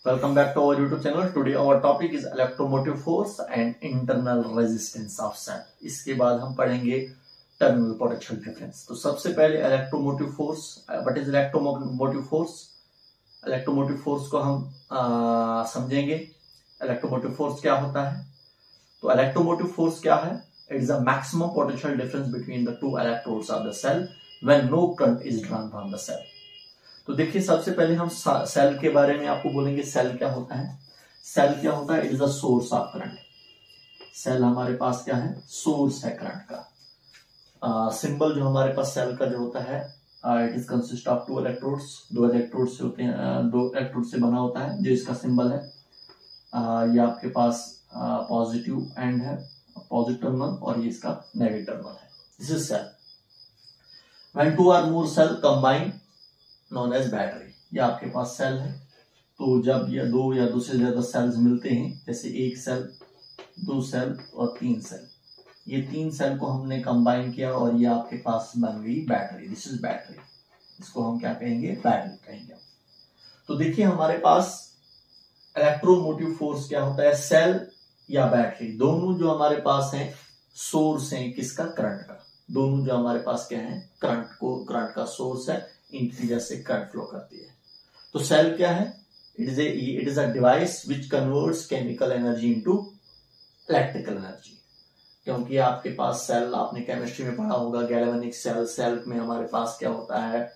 Welcome back to our YouTube channel. Today our topic is electromotive force and internal resistance of cell. इसके बाद हम पढ़ेंगे terminal potential difference. तो सबसे पहले electromotive force, what is electromotive force? Electromotive force को हम समझेंगे। इलेक्ट्रोमोटिव फोर्स क्या होता है? तो इलेक्ट्रोमोटिव फोर्स क्या है? It is a maximum potential difference between the two electrodes of the cell when no current is drawn from the cell. तो देखिए, सबसे पहले हम सेल के बारे में आपको बोलेंगे। सेल क्या होता है? सेल क्या होता है? It is a source of current. Cell हमारे पास क्या है? सोर्स है करंट का। सिंबल जो हमारे पास सेल का जो होता है, it is consist of two electrodes. दो इलेक्ट्रोड से होते हैं, दो इलेक्ट्रोड से बना होता है, जो इसका सिंबल है। ये आपके पास पॉजिटिव एंड है, पॉजिटिव टर्मिनल, और ये इसका नेगेटिव टर्मिनल है। This is cell. When two or more cell combine known as battery. ये आपके पास सेल है। तो जब ये दो या दो से ज्यादा सेल्स मिलते हैं, जैसे एक सेल, दो सेल और तीन सेल, ये तीन सेल को हमने कंबाइन किया और ये आपके पास बन गई बैटरी। This is battery. इसको हम क्या कहेंगे? बैटरी कहेंगे। तो देखिए, हमारे पास इलेक्ट्रोमोटिव फोर्स क्या होता है? सेल या बैटरी दोनों जो हमारे पास है, सोर्स है किसका? करंट का। दोनों जो हमारे पास क्या है? करंट का सोर्स है। इनकी वजह से करंट फ्लो करती है। तो सेल क्या है? It is a device which converts chemical energy into electrical energy. क्योंकि आपके पास सेल, आपने केमिस्ट्री में पढ़ा होगा, गैल्वेनिक सेल। सेल में हमारे पास क्या होता है?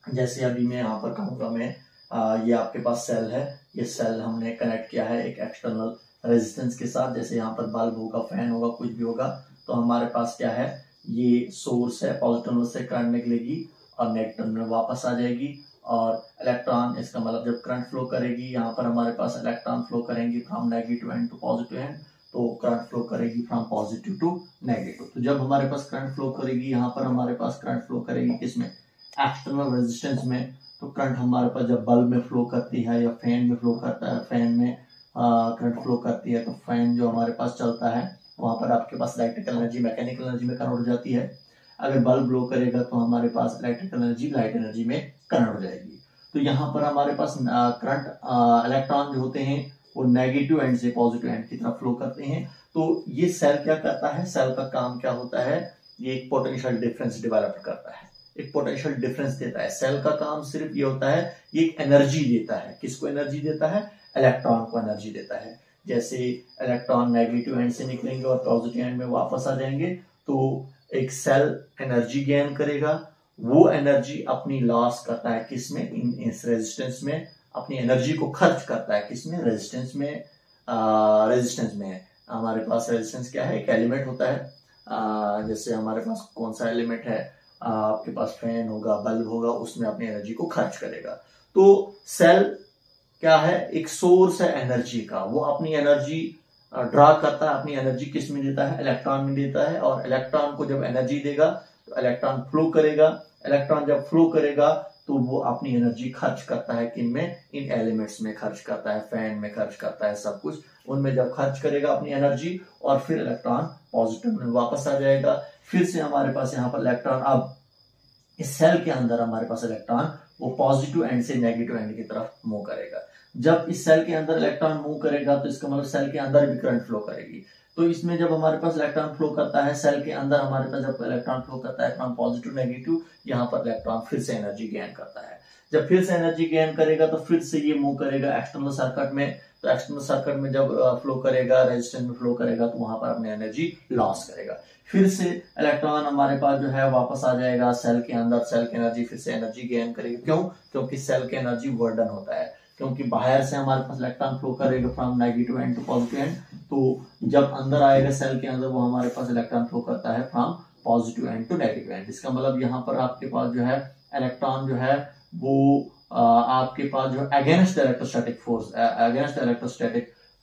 जैसे अभी मैं यहाँ पर कहूंगा, ये आपके पास सेल है। ये सेल हमने कनेक्ट किया है एक एक्सटर्नल रेजिस्टेंस के साथ। जैसे यहाँ पर बल्ब होगा, फैन होगा, कुछ भी होगा। तो हमारे पास क्या है? ये सोर्स है। पॉजिटिव टर्मिनल से करंट निकलेगी और नेगेटिव टर्मिनल वापस आ जाएगी। और इलेक्ट्रॉन, इसका मतलब जब करंट फ्लो करेगी, यहाँ पर हमारे पास इलेक्ट्रॉन फ्लो करेंगी from negative end to positive end. तो करंट फ्लो करेगी फ्रॉम पॉजिटिव टू नेगेटिव। तो जब हमारे पास करंट फ्लो करेगी, यहाँ पर हमारे पास करंट फ्लो करेगी किसमें? एक्सटर्नल रेजिस्टेंस में। तो करंट हमारे पास जब बल्ब में फ्लो करती है या फैन में फ्लो करता है, फैन में करंट फ्लो करती है, तो फैन जो हमारे पास चलता है, वहां पर आपके पास इलेक्ट्रिकल एनर्जी मैकेनिकल एनर्जी में कन्वर्ट हो जाती है। अगर बल्ब ब्लो करेगा तो हमारे पास इलेक्ट्रिकल एनर्जी लाइट एनर्जी में कन्वर्ट हो जाएगी। तो यहाँ पर हमारे पास करंट, इलेक्ट्रॉन जो होते हैं वो नेगेटिव एंड से पॉजिटिव एंड की तरफ फ्लो करते हैं। तो ये सेल क्या करता है? सेल का काम क्या होता है? ये एक पोटेंशियल डिफरेंस डेवलप करता है, एक पोटेंशियल डिफरेंस देता है। सेल का काम सिर्फ ये होता है, ये एक एनर्जी देता है। किसको एनर्जी देता है? इलेक्ट्रॉन को एनर्जी देता है। जैसे इलेक्ट्रॉन नेगेटिव एंड से निकलेंगे और पॉजिटिव एंड में वापस आ जाएंगे, तो एक सेल एनर्जी गेन करेगा। वो एनर्जी अपनी लॉस करता है किसमें? इस रेजिस्टेंस में। अपनी एनर्जी को खर्च करता है किसमें? रेजिस्टेंस में। रेजिस्टेंस में हमारे पास रेजिस्टेंस क्या है? एक एलिमेंट होता है। जैसे हमारे पास कौन सा एलिमेंट है? आपके पास फैन होगा, बल्ब होगा, उसमें अपनी एनर्जी को खर्च करेगा। तो सेल क्या है? एक सोर्स है एनर्जी का। वो अपनी एनर्जी ड्रा करता है। अपनी एनर्जी किस में देता है? इलेक्ट्रॉन में देता है। और इलेक्ट्रॉन को जब एनर्जी देगा तो इलेक्ट्रॉन फ्लो करेगा। इलेक्ट्रॉन जब फ्लो करेगा तो वो अपनी एनर्जी खर्च करता है किन में? इन एलिमेंट्स में खर्च करता है, फैन में खर्च करता है, सब कुछ उनमें जब खर्च करेगा अपनी एनर्जी, और फिर इलेक्ट्रॉन पॉजिटिव में वापस आ जाएगा। फिर से हमारे पास यहाँ पर इलेक्ट्रॉन, अब इस सेल के अंदर हमारे पास इलेक्ट्रॉन वो पॉजिटिव एंड से नेगेटिव एंड की तरफ मूव करेगा। जब इस सेल के अंदर इलेक्ट्रॉन मूव करेगा तो इसका मतलब सेल के अंदर भी करंट फ्लो करेगी। तो इसमें जब हमारे पास इलेक्ट्रॉन फ्लो करता है सेल के अंदर, हमारे पास जब इलेक्ट्रॉन फ्लो करता है फ्रॉम पॉजिटिव नेगेटिव, यहाँ पर इलेक्ट्रॉन फिर से एनर्जी गेन करता है। जब फिर से एनर्जी गेन करेगा तो फिर से ये मूव करेगा एक्सटर्नल सर्किट में। तो एक्सटर्नल सर्किट में जब फ्लो करेगा, रेजिस्टेंस में फ्लो करेगा, तो वहां पर अपनी एनर्जी लॉस करेगा। फिर से इलेक्ट्रॉन हमारे पास जो है वापस आ जाएगा सेल के अंदर। सेल की एनर्जी फिर से एनर्जी गेन करेगी। क्यों? क्योंकि सेल की एनर्जी वर्डन होता है। क्योंकि बाहर से हमारे पास इलेक्ट्रॉन फ्लो करेगा from negative end to positive end. तो जब अंदर आएगा सेल के अंदर, वो हमारे पास इलेक्ट्रॉन फ्लो करता है from positive end to negative end. इसका मतलब यहाँ पर आपके पास जो है इलेक्ट्रॉन जो है वो आपके पास जो अगेंस्ट इलेक्ट्रोस्टैटिक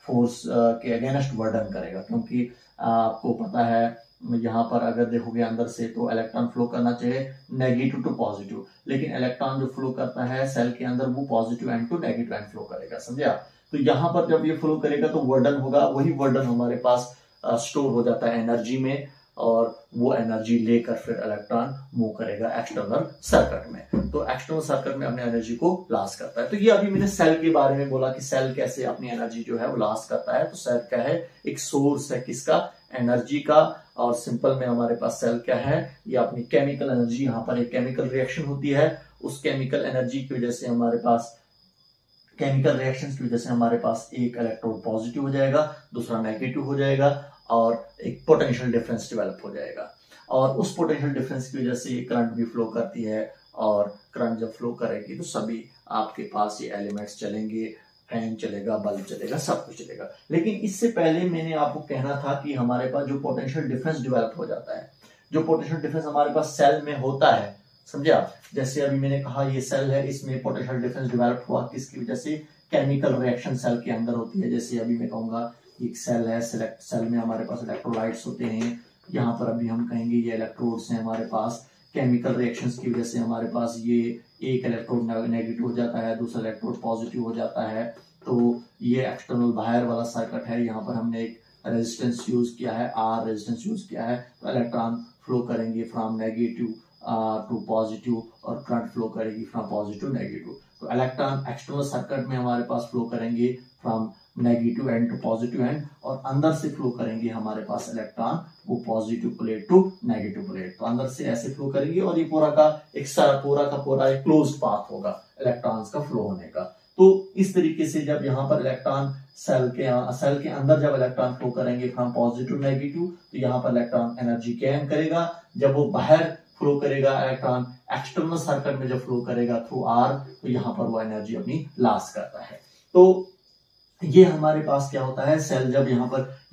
फोर्स के अगेंस्ट वर्डन करेगा। क्योंकि आपको पता है, यहाँ पर अगर देखोगे अंदर से, तो इलेक्ट्रॉन फ्लो करना चाहिए नेगेटिव टू पॉजिटिव, लेकिन इलेक्ट्रॉन जो फ्लो करता है सेल के अंदर वो positive end to negative end flow करेगा। समझे आप? तो यहाँ पर जब ये फ्लो करेगा तो वर्डन होगा, वही वर्डन हमारे पास स्टोर हो जाता है एनर्जी में। और वो एनर्जी लेकर फिर इलेक्ट्रॉन मूव करेगा एक्सटर्नल सर्किट में। तो एक्सटर्नल सर्किट में अपनी एनर्जी को लॉस करता है। तो ये अभी मैंने सेल के बारे में बोला कि सेल कैसे अपनी एनर्जी जो है वो लॉस करता है। तो सेल क्या है, एक सोर्स है किसका, एनर्जी का। और सिंपल में हमारे पास सेल क्या है, ये अपनी केमिकल एनर्जी, यहाँ पर एक केमिकल रिएक्शन होती है, उस केमिकल एनर्जी की वजह से हमारे पास, केमिकल रिएक्शंस की वजह से हमारे पास एक इलेक्ट्रोड पॉजिटिव हो जाएगा, दूसरा नेगेटिव हो जाएगा और एक पोटेंशियल डिफरेंस डेवलप हो जाएगा। और उस पोटेंशियल डिफरेंस की वजह से करंट भी फ्लो करती है और करंट जब फ्लो करेगी तो सभी आपके पास ये एलिमेंट्स चलेंगे, फैन चलेगा, बल्ब चलेगा, सब कुछ चलेगा। लेकिन इससे पहले मैंने आपको कहना था कि हमारे पास जो पोटेंशियल डिफरेंस डेवलप हो जाता है, जो पोटेंशियल डिफरेंस हमारे पास सेल में होता है, समझे आप। जैसे अभी मैंने कहा ये सेल है, इसमें पोटेंशियल डिफरेंस डेवलप हुआ किसकी वजह से, केमिकल रिएक्शन सेल के अंदर होती है। जैसे अभी मैं कहूंगा एक सेल है, सेल में हमारे पास इलेक्ट्रोलाइट्स होते हैं, यहाँ पर अभी हम कहेंगे ये इलेक्ट्रोड्स हैं हमारे पास। केमिकल रिएक्शंस की वजह से हमारे पास ये एक इलेक्ट्रोड नेगेटिव हो जाता है, दूसरा इलेक्ट्रोड पॉजिटिव हो जाता है। तो ये एक्सटर्नल बाहर वाला सर्किट है, यहाँ पर हमने एक रेजिस्टेंस यूज किया है, आर रेजिस्टेंस यूज किया है। तो इलेक्ट्रॉन फ्लो करेंगे फ्रॉम नेगेटिव टू पॉजिटिव और करंट फ्लो करेगी फ्रॉम पॉजिटिव नेगेटिव। तो इलेक्ट्रॉन एक्सटर्नल सर्किट में हमारे पास फ्लो करेंगे from negative end to positive end, और अंदर से फ्लो करेंगे हमारे पास इलेक्ट्रॉन वो positive plate to negative plate. तो अंदर से ऐसे फ्लो करेंगे और ये पूरा का एक क्लोज्ड पाथ होगा इलेक्ट्रॉन्स का फ्लो होने का। तो इस तरीके से जब यहाँ पर इलेक्ट्रॉन सेल के अंदर जब इलेक्ट्रॉन फ्लो करेंगे फ्रॉम पॉजिटिव नेगेटिव, तो यहाँ पर इलेक्ट्रॉन एनर्जी गेन करेगा। जब वो बाहर फ्लो करेगा इलेक्ट्रॉन एक्सटर्नल सर्किट में जब फ्लो करेगा थ्रू आर, तो यहाँ पर वो एनर्जी अपनी लॉस करता है। तो ये हमारे पास क्या होता है, सेल जब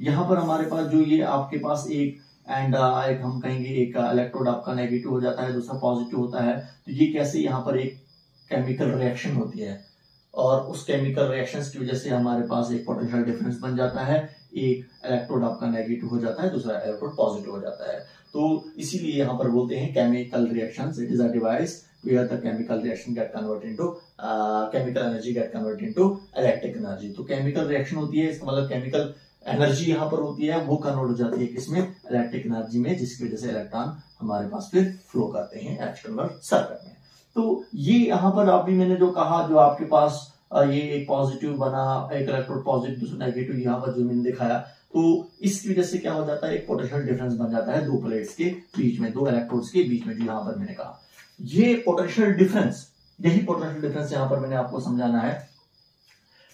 यहाँ पर हमारे पास जो ये आपके पास एक एक हम कहेंगे एक इलेक्ट्रोड आपका नेगेटिव हो जाता है, दूसरा पॉजिटिव होता है। तो ये कैसे, यहाँ पर एक केमिकल रिएक्शन होती है और उस केमिकल रिएक्शंस की वजह से हमारे पास एक पोटेंशियल डिफरेंस बन जाता है, एक इलेक्ट्रोड आपका नेगेटिव हो जाता है, दूसरा इलेक्ट्रोड पॉजिटिव हो जाता है। तो इसीलिए यहाँ पर बोलते हैं chemical reactions, it is a device where the chemical reaction get converted into chemical energy get converted into electric energy। तो केमिकल रिएक्शन होती है, इसका मतलब केमिकल एनर्जी यहाँ पर होती है, वो कन्वर्ट हो जाती है किसमें, इलेक्ट्रिक एनर्जी में, जिसकी वजह से इलेक्ट्रॉन हमारे पास फिर फ्लो करते हैं एक्सटर्नल सर्किट में। तो ये यहाँ पर अभी मैंने जो कहा, जो आपके पास ये एक पॉजिटिव बना, एक इलेक्ट्रोड पॉजिटिव दूसरा नेगेटिव, यहाँ पर जो मैंने दिखाया, तो इसकी वजह से क्या हो जाता है, एक पोटेंशियल डिफरेंस बन जाता है दो प्लेट्स के बीच में, दो इलेक्ट्रोड्स के बीच में, जो यहाँ पर मैंने कहा ये पोटेंशियल डिफरेंस, यही पोटेंशियल डिफरेंस यहाँ पर मैंने आपको समझाना है।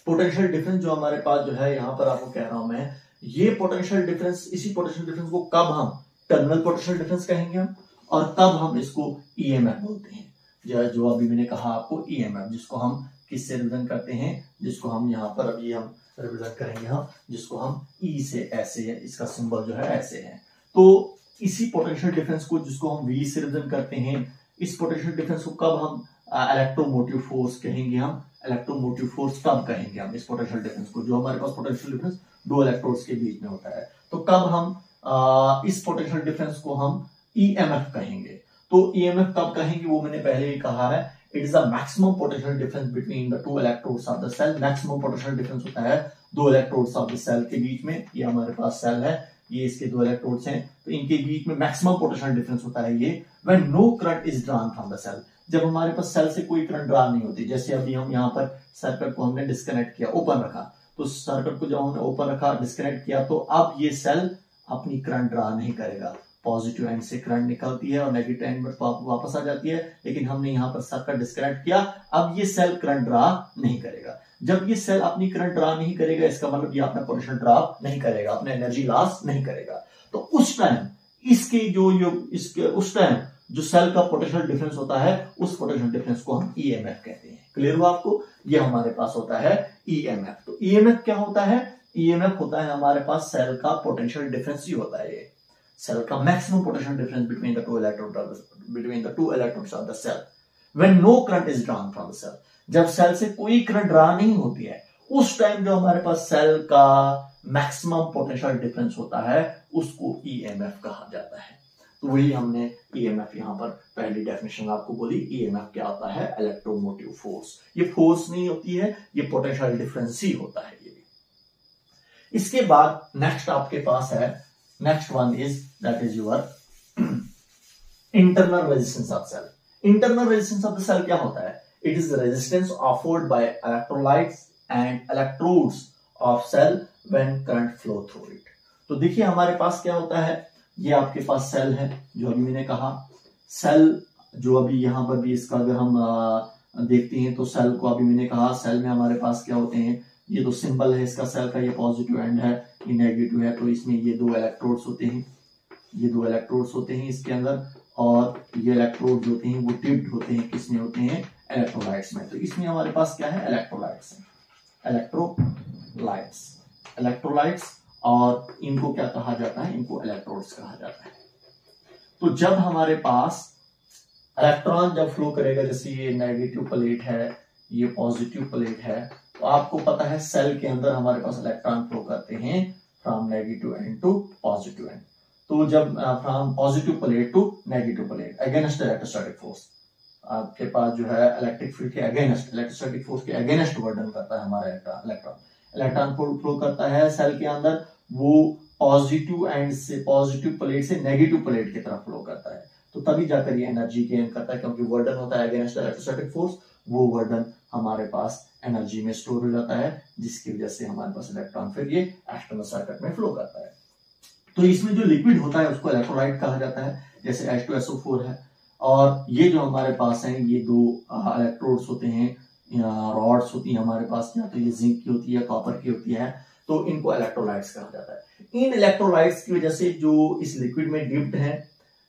पोटेंशियल डिफरेंस जो हमारे पास जो है यहाँ पर आपको कह रहा हूं मैं, ये पोटेंशियल डिफरेंस, इसी पोटेंशियल डिफरेंस को कब हम टर्मिनल पोटेंशियल डिफरेंस कहेंगे हम, और तब हम इसको ईएमएफ बोलते हैं। जो अभी मैंने कहा आपको ईएमएफ, जिसको हम किससे रिप्रेजेंट करते हैं, जिसको हम यहाँ पर अभी हम रिप्रेजेंट करेंगे हम, जिसको हम ई से ऐसे है, इसका सिंबल जो है ऐसे है। तो इसी पोटेंशियल डिफरेंस को जिसको हम वी से रिप्रेजेंट करते हैं, इस पोटेंशियल डिफरेंस को कब हम इलेक्ट्रोमोटिव फोर्स कहेंगे, हम इलेक्ट्रोमोटिव फोर्स कब कहेंगे हम इस पोटेंशियल डिफरेंस को, जो हमारे पास पोटेंशियल डिफरेंस दो इलेक्ट्रोड्स के बीच में होता है। तो कब हम इस पोटेंशियल डिफरेंस को हम ईएमएफ कहेंगे। तो ईएमएफ कब कहेंगे वो मैंने पहले ही कहा है, it is the maximum potential difference between the two electrodes of the cell. Maximum potential difference होता है दो इलेक्ट्रोड्स ऑफ द सेल के बीच में। ये हमारे पास सेल है, ये इसके दो इलेक्ट्रोड्स हैं, तो इनके बीच में मैक्सिमम पोटेंशियल डिफरेंस होता है ये when no current is drawn from the cell. जब हमारे पास सेल से कोई करंट ड्रा नहीं होती, जैसे अभी हम यहाँ पर सर्किट को हमने डिस्कनेक्ट किया, ओपन रखा, तो सर्किट को जब हमने ओपन रखा, डिस्कनेक्ट किया, तो अब ये सेल अपनी करंट ड्रा नहीं करेगा। पॉजिटिव एंड से करंट निकलती है और नेगेटिव एंड में वापस आ जाती है, लेकिन हमने यहाँ पर सर्किट डिस्कनेक्ट किया, अब ये सेल करंट ड्रा नहीं करेगा। जब ये सेल अपनी करंट ड्रा नहीं करेगा, इसका मतलब ये अपना पोटेंशियल ड्रॉप नहीं करेगा, अपने एनर्जी लॉस नहीं करेगा। तो उस टाइम उस टाइम जो सेल का पोटेंशियल डिफरेंस होता है, उस पोटेंशियल डिफरेंस को हम ईएमएफ कहते हैं। क्लियर हुआ आपको? ये हमारे पास होता है ईएमएफ। तो ईएमएफ क्या होता है? ईएमएफ होता है हमारे पास सेल का पोटेंशियल डिफरेंस ही होता है, ये सेल का maximum potential difference between the two electrodes of the cell when no current is drawn from the cell. जब सेल से कोई करंट ड्रा नहीं होती है, उस टाइम जो हमारे पास सेल का मैक्सिमम पोटेंशियल डिफरेंस होता है, उसको ईएमएफ कहा जाता है। तो वही हमने ईएमएफ यहाँ पर पहली डेफिनेशन आपको बोली। ईएमएफ क्या होता है? Electromotive force. ये फोर्स नहीं होती है, ये पोटेंशियल डिफरेंस ही होता है। ये इसके बाद नेक्स्ट आपके पास है next one is that is your internal resistance of cell. Internal resistance of the cell क्या होता है? It is the resistance offered by electrolytes and electrodes of cell when current flow through it. तो देखिए हमारे पास क्या होता है, ये आपके पास सेल है, जो अभी मैंने कहा सेल, जो अभी यहां पर भी इसका अगर हम देखते हैं तो सेल को अभी मैंने कहा सेल में हमारे पास क्या होते हैं, ये तो सिंबल है इसका सेल का, ये पॉजिटिव एंड है, ये नेगेटिव है, तो इसमें ये दो इलेक्ट्रोड्स होते हैं, ये दो इलेक्ट्रोड्स होते हैं इसके अंदर, और ये इलेक्ट्रोड्स होते हैं वो टिप्ड होते हैं, किसमें होते हैं? इलेक्ट्रोलाइट्स में। तो इसमें हमारे पास क्या है? इलेक्ट्रोलाइट्स है, इलेक्ट्रोलाइट्स, और इनको क्या कहा जाता है? इनको इलेक्ट्रोड्स कहा जाता है। तो जब हमारे पास इलेक्ट्रॉन जब फ्लो करेगा, जैसे ये नेगेटिव प्लेट है, ये पॉजिटिव प्लेट है, तो आपको पता है सेल के अंदर हमारे पास इलेक्ट्रॉन फ्लो करते हैं from negative end to positive end. तो जब from positive plate to negative plate against electrostatic force, आपके पास जो है इलेक्ट्रिक फील्ड के अगेंस्ट, इलेक्ट्रोस्टैटिक फोर्स के अगेंस्ट वर्डन करता है हमारा इलेक्ट्रॉन फ्लो करता है सेल के अंदर, वो पॉजिटिव एंड से, पॉजिटिव प्लेट से नेगेटिव प्लेट की तरफ फ्लो करता है, तो तभी जाकर ये एनर्जी गेन करता है, क्योंकि वर्डन होता है अगेंस्ट इलेक्ट्रोस्टैटिक फोर्स, वो वर्डन हमारे पास एनर्जी में स्टोर हो जाता है, जिसकी वजह से हमारे पास इलेक्ट्रॉन फिर ये एक्सटर्नल सर्किट में फ्लो करता है। तो इसमें जो लिक्विड होता है उसको इलेक्ट्रोलाइट कहा जाता है, जैसे H2SO4 है, और ये जो हमारे पास है ये दो इलेक्ट्रोड्स होते हैं, रॉड्स होती है हमारे पास, या तो ये जिंक की होती है, कॉपर की होती है, तो इनको इलेक्ट्रोलाइट्स कहा जाता है। इन इलेक्ट्रोलाइट्स की वजह से जो इस लिक्विड में डिप्ड है,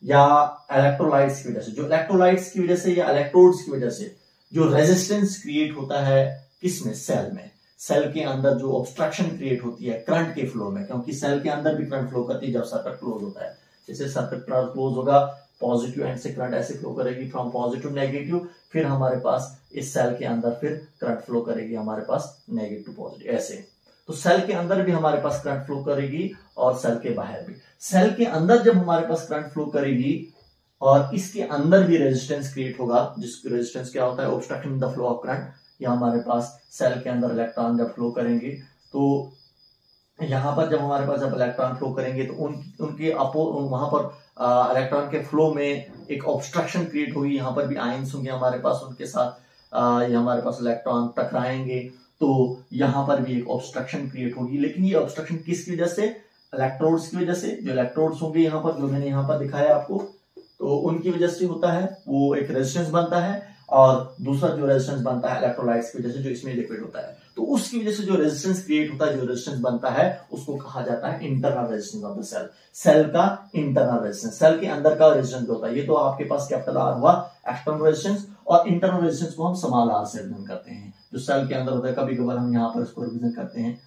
या इलेक्ट्रोलाइट्स की वजह से, जो इलेक्ट्रोलाइट्स की वजह से या इलेक्ट्रोड्स की वजह से जो रेजिस्टेंस क्रिएट होता है किसमें? सेल में। सेल के अंदर जो ऑब्स्ट्रक्शन क्रिएट होती है करंट के फ्लो में, क्योंकि सेल के अंदर भी करंट फ्लो करती है जब सर्किट क्लोज होता है, जैसे सर्किट क्लोज होगा, पॉजिटिव एंड से करंट ऐसे फ्लो करेगी फ्रॉम पॉजिटिव नेगेटिव, फिर हमारे पास इस सेल के अंदर फिर करंट फ्लो करेगी हमारे पास नेगेटिव पॉजिटिव, ऐसे। तो सेल के अंदर भी हमारे पास करंट फ्लो करेगी और सेल के बाहर भी। सेल के अंदर जब हमारे पास करंट फ्लो करेगी और इसके अंदर भी रेजिस्टेंस क्रिएट होगा, जिसकी रेजिस्टेंस क्या होता है? Obstruction the flow of current. या हमारे पास सेल के अंदर इलेक्ट्रॉन जब फ्लो करेंगे, तो यहां पर जब हमारे पास जब इलेक्ट्रॉन फ्लो करेंगे तो उनके वहां पर इलेक्ट्रॉन के फ्लो में एक ऑब्स्ट्रक्शन क्रिएट होगी, यहाँ पर भी आयंस होंगे हमारे पास, उनके साथ ये हमारे पास इलेक्ट्रॉन टकराएंगे, तो यहाँ पर भी एक ऑब्स्ट्रक्शन क्रिएट होगी। लेकिन ये ऑब्स्ट्रक्शन किसकी वजह से? इलेक्ट्रोड्स की वजह से। जो इलेक्ट्रोड्स होंगे यहाँ पर, जो मैंने यहाँ पर दिखाया आपको, तो उनकी वजह से होता है, वो एक रेजिस्टेंस बनता है, और दूसरा जो रेजिस्टेंस बनता है इलेक्ट्रोलाइट्स की वजह से, जो इसमें लिक्विड होता है, तो उसकी वजह से जो रेजिस्टेंस क्रिएट होता है, जो रेजिस्टेंस बनता है, उसको कहा जाता है internal resistance of the cell. Cell का इंटरनल रेजिस्टेंस, सेल के अंदर का रेजिस्टेंस होता है। ये तो आपके पास कैपिटल आर हुआ एक्सटर्नल रेजिस्टेंस, और इंटरनल रेजिस्टेंस को हम स्मॉल आर से रिप्रेजेंट करते हैं, जो सेल के अंदर होता है। कभी कभार हम यहाँ पर इसको रिप्रेजेंट करते हैं,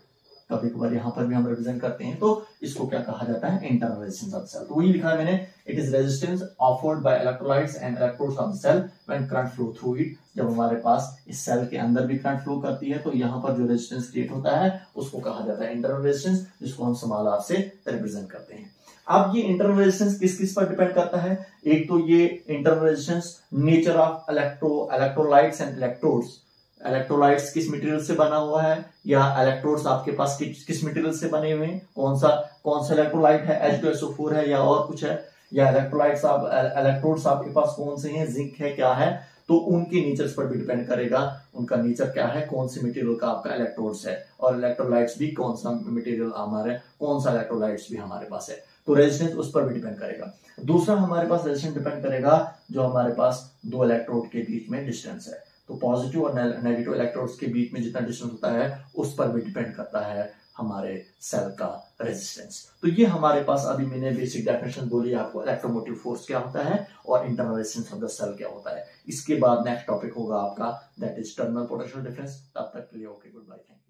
कभी कभार यहाँ पर भी हम रिप्रेजेंट करते हैं, तो इसको क्या कहा जाता है? Internal resistance of cell. तो वही लिखा है मैंने, it is resistance offered by electrolytes and electrodes of the cell when current flow through it. जब हमारे पास इस सेल के अंदर भी करंट फ्लो करती है, तो यहाँ पर जो रेजिस्टेंस क्रिएट होता है उसको कहा जाता है इंटरनल रेजिस्टेंस, जिसको हम स्मॉल आर से रिप्रेजेंट करते हैं। अब ये इंटरनल रेजिस्टेंस किस किस पर डिपेंड करता है? एक तो ये internal resistance nature of electrolytes and electrodes, electrolytes किस मटेरियल से बना हुआ है, या इलेक्ट्रोड्स आपके पास किस मटेरियल से बने हुए हैं, कौन सा इलेक्ट्रोलाइट है, H2SO4 है या और कुछ है, या इलेक्ट्रोड्स आपके पास कौन से हैं, जिंक है, क्या है, तो उनके नेचर्स पर भी डिपेंड करेगा, उनका नेचर क्या है, कौन से मटेरियल का आपका इलेक्ट्रोड्स है, और इलेक्ट्रोलाइट्स भी कौन सा मटेरियल हमारे, कौन सा इलेक्ट्रोलाइट्स भी हमारे पास है, तो रेजिस्टेंस उस पर भी डिपेंड करेगा। दूसरा हमारे पास रेजिस्टेंस डिपेंड करेगा जो हमारे पास दो इलेक्ट्रोड के बीच में डिस्टेंस है, तो पॉजिटिव और नेगेटिव इलेक्ट्रोड्स के बीच में जितना डिस्टेंस होता है उस पर भी डिपेंड करता है हमारे सेल का रेजिस्टेंस। तो ये हमारे पास अभी मैंने बेसिक डेफिनेशन बोली आपको, इलेक्ट्रोमोटिव फोर्स क्या होता है और internal resistance of the cell क्या होता है। इसके बाद नेक्स्ट टॉपिक होगा आपका that is terminal potential difference. तब तक के लिए okay, goodbye, thank you.